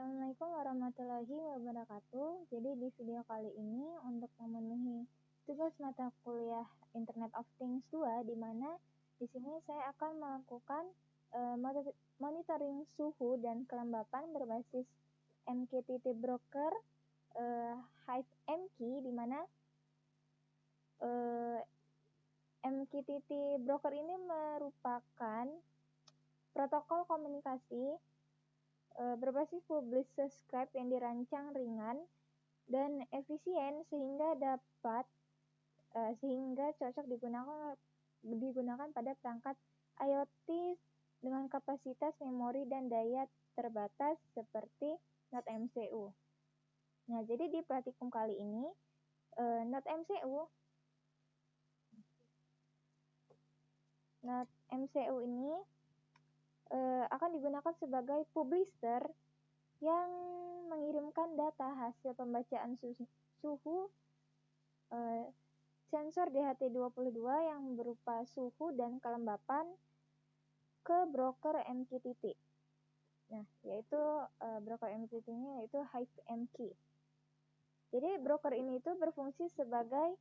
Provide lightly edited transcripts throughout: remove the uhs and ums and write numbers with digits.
Assalamualaikum warahmatullahi wabarakatuh. Jadi di video kali ini untuk memenuhi tugas mata kuliah Internet of Things 2, di mana di sini saya akan melakukan monitoring suhu dan kelembapan berbasis MQTT Broker HiveMQ, di mana MQTT Broker ini merupakan protokol komunikasi berbasis publish subscribe yang dirancang ringan dan efisien sehingga cocok digunakan pada perangkat IoT dengan kapasitas memori dan daya terbatas seperti NodeMCU. Nah, jadi di praktikum kali ini NodeMCU ini akan digunakan sebagai publisher yang mengirimkan data hasil pembacaan suhu sensor DHT22 yang berupa suhu dan kelembapan ke broker MQTT. Nah, yaitu broker MQTT-nya yaitu HiveMQ. Jadi broker ini itu berfungsi sebagai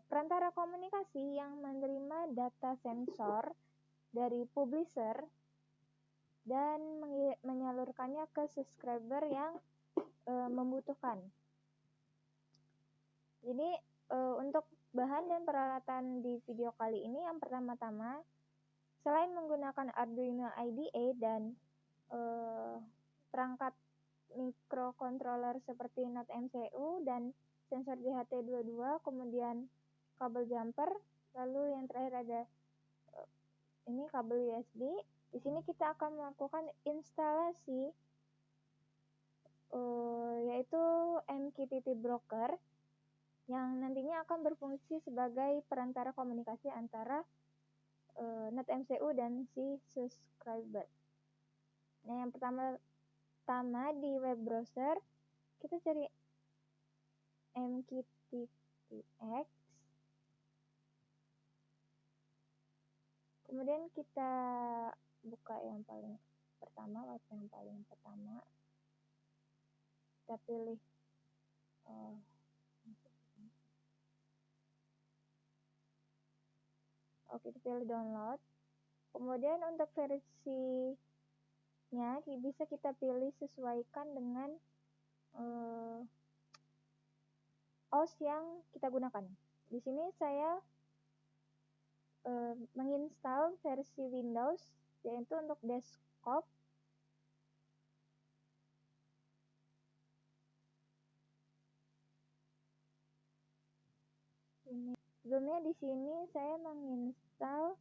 perantara komunikasi yang menerima data sensor dari publisher dan menyalurkannya ke subscriber yang membutuhkan. Jadi untuk bahan dan peralatan di video kali ini, yang pertama-tama, selain menggunakan Arduino IDE dan perangkat microcontroller seperti NodeMCU dan sensor DHT22, kemudian kabel jumper, lalu yang terakhir ada ini kabel USB. Di sini kita akan melakukan instalasi yaitu MQTT Broker yang nantinya akan berfungsi sebagai perantara komunikasi antara NodeMCU dan si subscriber. Nah, yang pertama di web browser kita cari MQTTX. Kemudian kita buka yang paling pertama, web yang paling pertama. Kita pilih kita pilih download. Kemudian untuk versinya bisa kita pilih sesuaikan dengan OS yang kita gunakan. Di sini saya menginstal versi Windows, yaitu untuk desktop. Sebelumnya di sini saya menginstal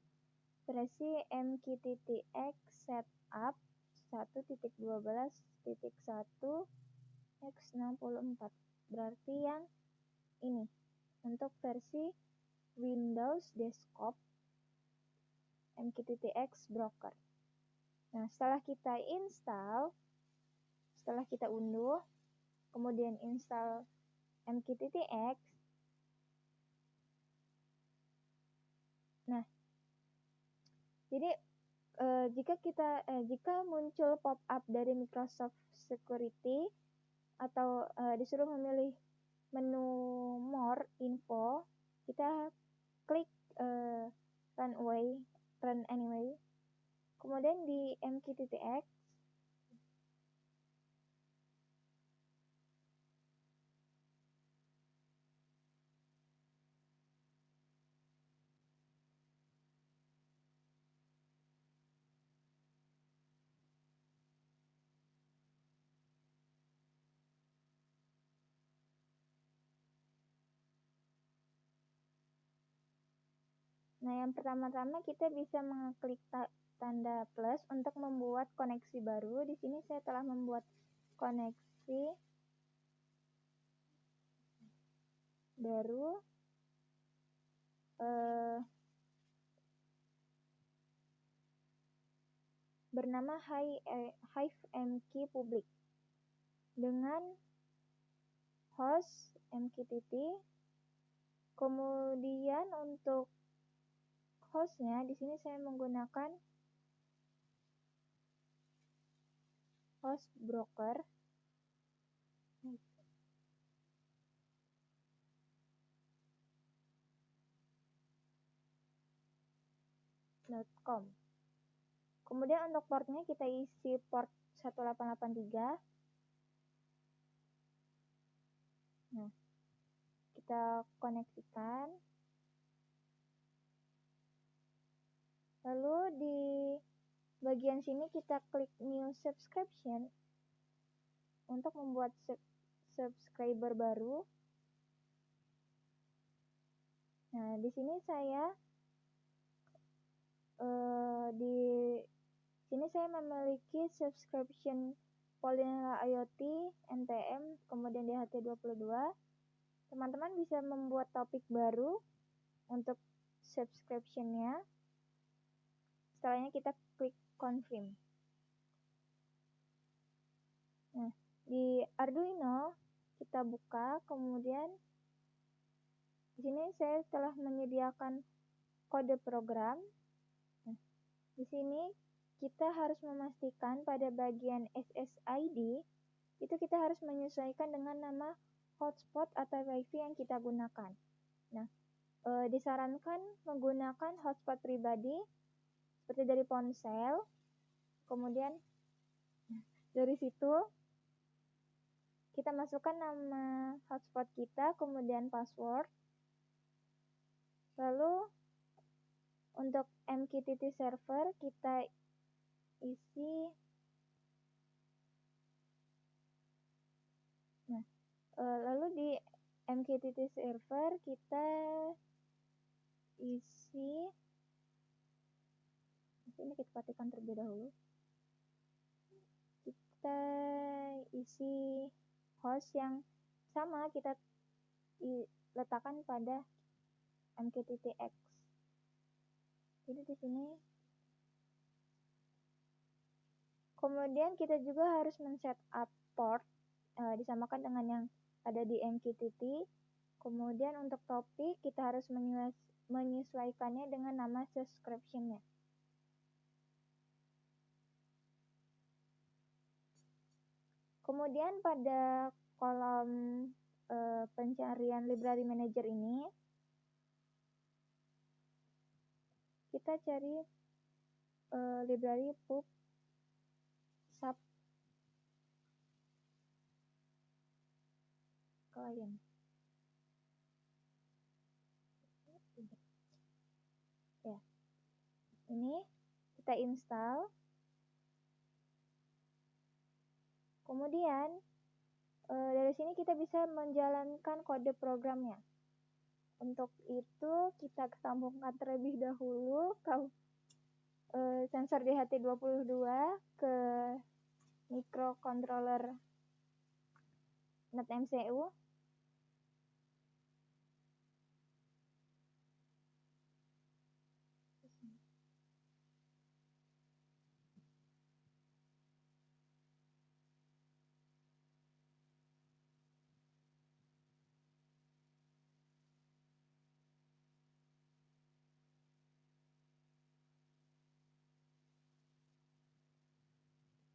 versi MQTTX Setup 1.12.1x64. Berarti yang ini untuk versi Windows Desktop MQTTX Broker. Nah, setelah kita unduh, kemudian install MQTTX. Nah, jadi jika muncul pop-up dari Microsoft Security atau disuruh memilih menu More Info, kita klik Run Anyway. Kemudian di MQTTX, nah, yang pertama-tama kita bisa mengklik tanda plus untuk membuat koneksi baru. Di sini saya telah membuat koneksi baru bernama HiveMQ Public dengan host MQTT. Kemudian untuk hostnya di sini saya menggunakan host broker .com. Kemudian untuk portnya kita isi port 1883. Nah, kita koneksikan. Lalu di bagian sini kita klik new subscription untuk membuat subscriber baru. Nah, di sini saya memiliki subscription Polynelia IoT, NPM, kemudian DHT22. Teman-teman bisa membuat topik baru untuk subscription-nya. Setelahnya kita klik confirm. Nah, di Arduino kita buka, kemudian di sini saya telah menyediakan kode program. Nah, di sini kita harus memastikan pada bagian SSID itu kita harus menyesuaikan dengan nama hotspot atau WiFi yang kita gunakan. Nah, disarankan menggunakan hotspot pribadi seperti dari ponsel. Kemudian dari situ kita masukkan nama hotspot kita, kemudian password. Lalu untuk MQTT server kita isi. Nah, lalu di MQTT server kita isi. Ini kita pastikan terlebih dahulu. Kita isi host yang sama kita letakkan pada MQTT-X. Jadi di sini. Kemudian kita juga harus men-set up port, disamakan dengan yang ada di MQTT. Kemudian untuk topik kita harus menyesuaikannya dengan nama subscription-nya. Kemudian pada kolom pencarian library manager ini kita cari library pub sub client. Ya, ini kita install. Kemudian dari sini kita bisa menjalankan kode programnya. Untuk itu kita sambungkan terlebih dahulu sensor DHT22 ke microcontroller NetMCU.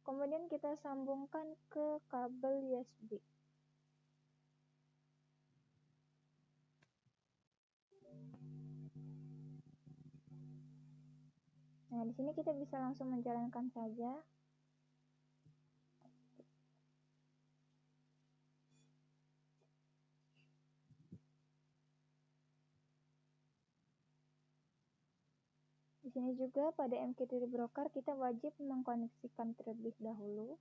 Kemudian kita sambungkan ke kabel USB. Nah, di sini kita bisa langsung menjalankan saja. Di sini juga pada MQTT broker kita wajib mengkoneksikan terlebih dahulu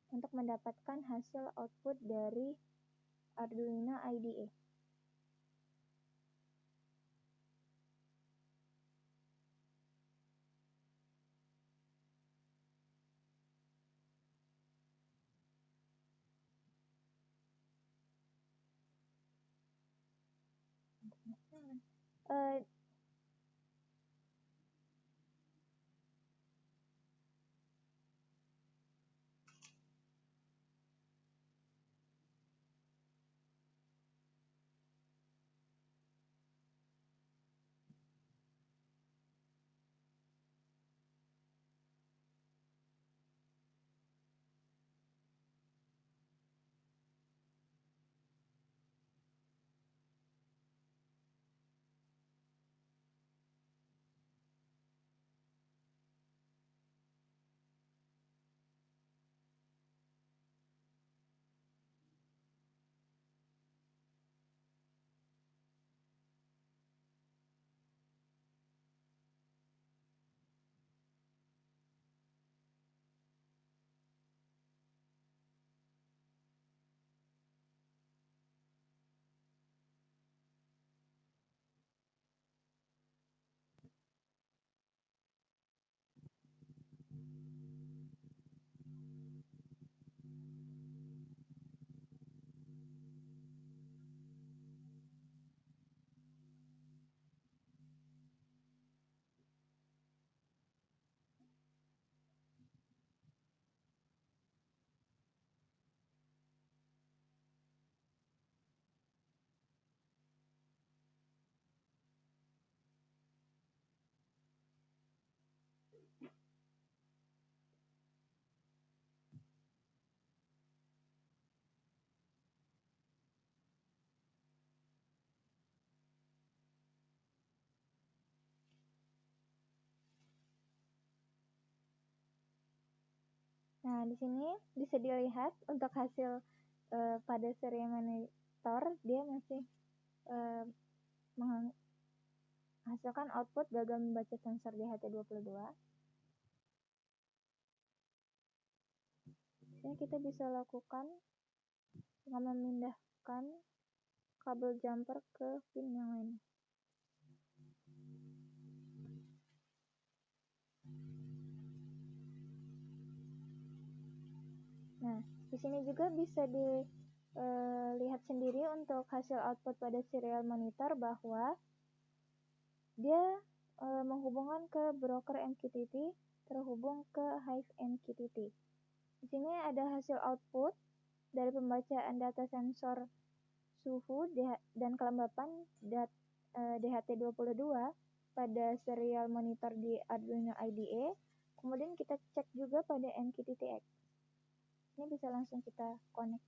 untuk mendapatkan hasil output dari Arduino IDE. Nah, di sini bisa dilihat untuk hasil pada serial monitor dia masih menghasilkan output gagal membaca sensor DHT22. Ini kita bisa lakukan dengan memindahkan kabel jumper ke pin yang lain. Nah, di sini juga bisa dilihat sendiri untuk hasil output pada serial monitor bahwa dia menghubungkan ke broker MQTT terhubung ke Hive MQTT. Di sini ada hasil output dari pembacaan data sensor suhu dan kelembapan DHT22 pada serial monitor di Arduino IDE. Kemudian kita cek juga pada MQTT-X. Ini bisa langsung kita connect.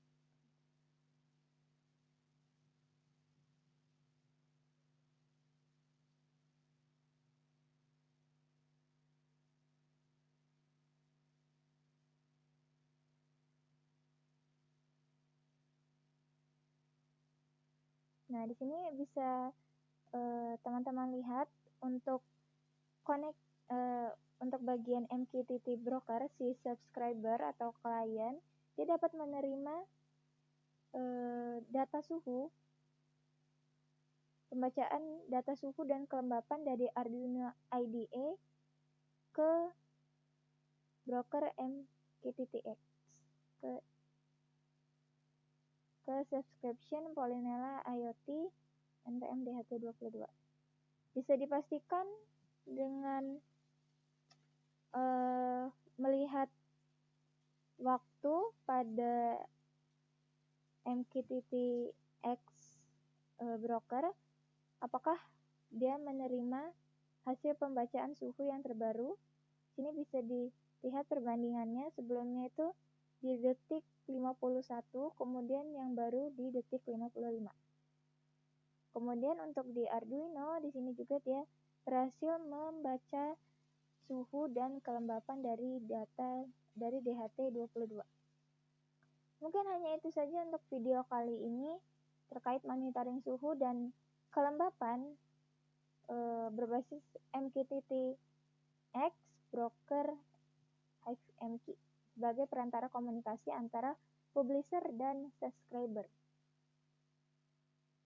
Nah, di sini bisa teman-teman lihat untuk connect untuk bagian MQTT broker, si subscriber atau klien, dia dapat menerima data suhu, pembacaan data suhu dan kelembapan dari Arduino IDE ke broker MQTT-X, ke subscription Polinela IoT NPM DHT22. Bisa dipastikan dengan melihat waktu pada MQTT-X broker, apakah dia menerima hasil pembacaan suhu yang terbaru. Sini bisa dilihat perbandingannya, sebelumnya itu di detik 51, kemudian yang baru di detik 55. Kemudian untuk di Arduino, di sini juga dia berhasil membaca suhu dan kelembapan dari data dari DHT22. Mungkin hanya itu saja untuk video kali ini terkait monitoring suhu dan kelembapan berbasis MQTT-X broker HiveMQ sebagai perantara komunikasi antara publisher dan subscriber.